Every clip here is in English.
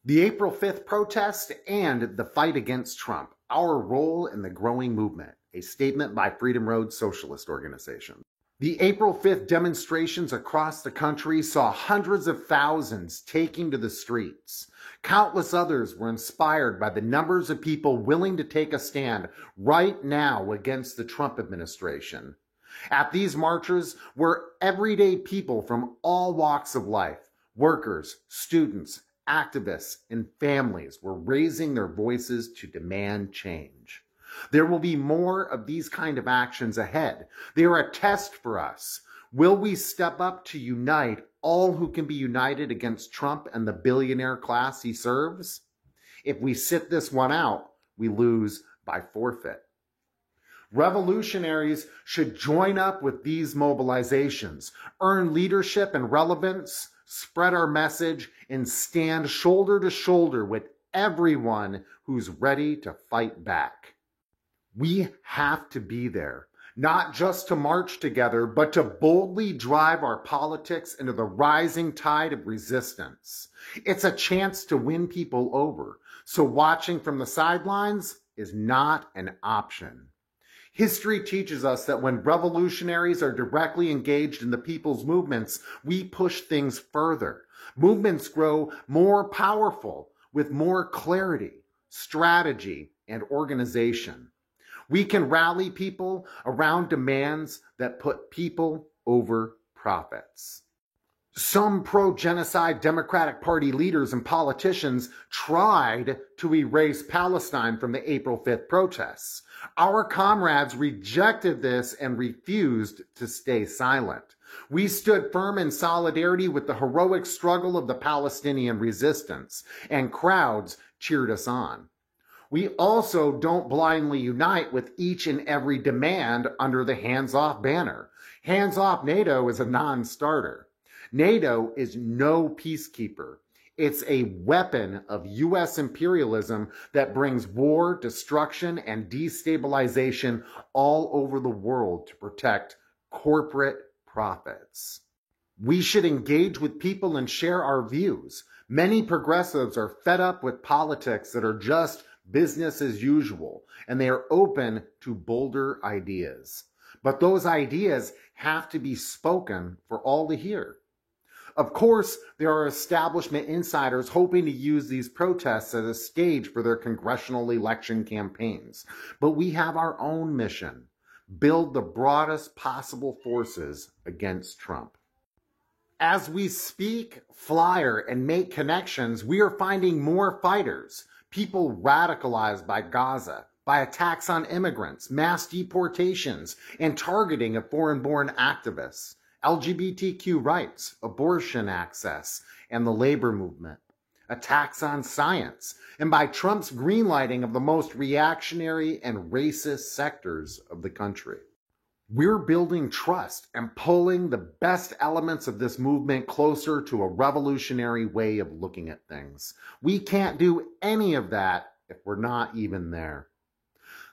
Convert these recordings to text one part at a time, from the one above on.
The April 5th protest and the fight against Trump, our role in the growing movement, a statement by Freedom Road Socialist Organization. The April 5th demonstrations across the country saw hundreds of thousands taking to the streets. Countless others were inspired by the numbers of people willing to take a stand right now against the Trump administration. At these marches were everyday people from all walks of life. Workers, students, activists, and families were raising their voices to demand change. There will be more of these kind of actions ahead. They are a test for us. Will we step up to unite all who can be united against Trump and the billionaire class he serves? If we sit this one out, we lose by forfeit. Revolutionaries should join up with these mobilizations, earn leadership and relevance, spread our message, and stand shoulder to shoulder with everyone who's ready to fight back. We have to be there, not just to march together, but to boldly drive our politics into the rising tide of resistance. It's a chance to win people over, so watching from the sidelines is not an option. History teaches us that when revolutionaries are directly engaged in the people's movements, we push things further. Movements grow more powerful with more clarity, strategy, and organization. We can rally people around demands that put people over profits. Some pro-genocide Democratic Party leaders and politicians tried to erase Palestine from the April 5th protests. Our comrades rejected this and refused to stay silent. We stood firm in solidarity with the heroic struggle of the Palestinian resistance, and crowds cheered us on. We also don't blindly unite with each and every demand under the hands-off banner. Hands-off NATO is a non-starter. NATO is no peacekeeper. It's a weapon of U.S. imperialism that brings war, destruction, and destabilization all over the world to protect corporate profits. We should engage with people and share our views. Many progressives are fed up with politics that are just business as usual, and they are open to bolder ideas. But those ideas have to be spoken for all to hear. Of course, there are establishment insiders hoping to use these protests as a stage for their congressional election campaigns. But we have our own mission: build the broadest possible forces against Trump. As we speak, flyer, and make connections, we are finding more fighters. People radicalized by Gaza, by attacks on immigrants, mass deportations, and targeting of foreign-born activists, LGBTQ rights, abortion access, and the labor movement, attacks on science, and by Trump's greenlighting of the most reactionary and racist sectors of the country. We're building trust and pulling the best elements of this movement closer to a revolutionary way of looking at things. We can't do any of that if we're not even there.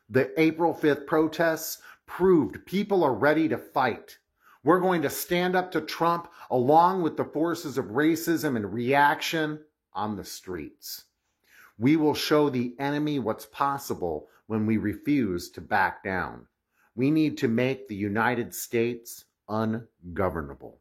The April 5th protests proved people are ready to fight. We're going to stand up to Trump along with the forces of racism and reaction on the streets. We will show the enemy what's possible when we refuse to back down. We need to make the United States ungovernable.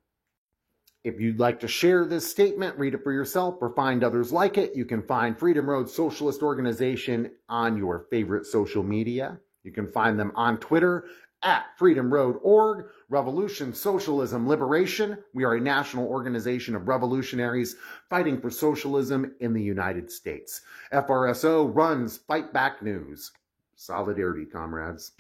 If you'd like to share this statement, read it for yourself, or find others like it, you can find Freedom Road Socialist Organization on your favorite social media. You can find them on Twitter at Freedom Road Org, Revolution, Socialism, Liberation. We are a national organization of revolutionaries fighting for socialism in the United States. FRSO runs Fight Back News. Solidarity, comrades.